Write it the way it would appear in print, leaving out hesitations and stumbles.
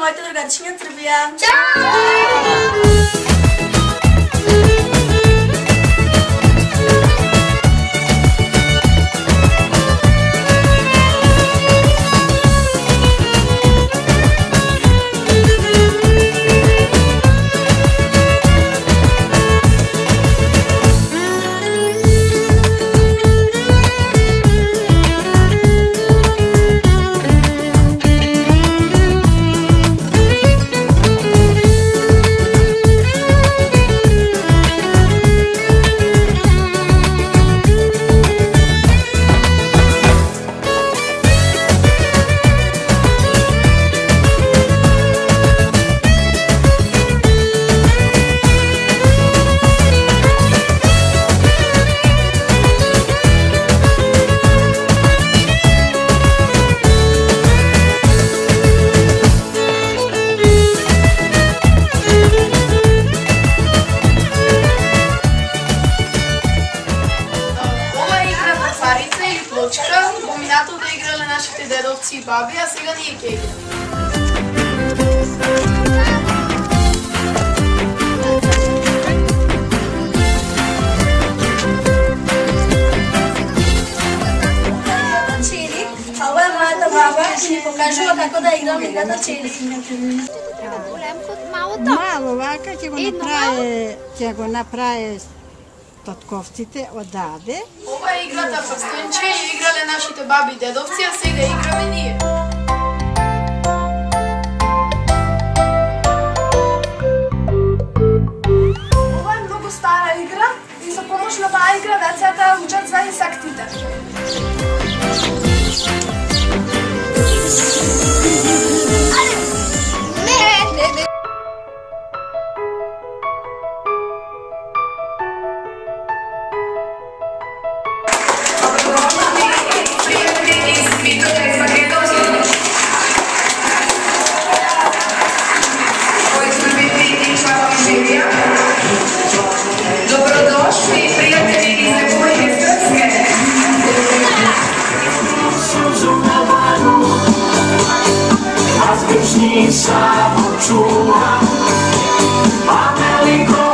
moje drugarčinje od Srbija. Ćao! Поминато да играли нашите дедовци и баби, а сега ние ќе играме. Ова е моята баба, ќе ни покажува како да играме играта чели. Мало вака ќе го направи татковците одаде. Ова е играта прстенче и играле нашите баби и дедовци, а сега играме ние. Ова е многу стара игра и со помош на таа игра децата учат за инсектите. Dobrodošli prijatelji iz Republike Srpske. A zgršni samo čuvam, a veliko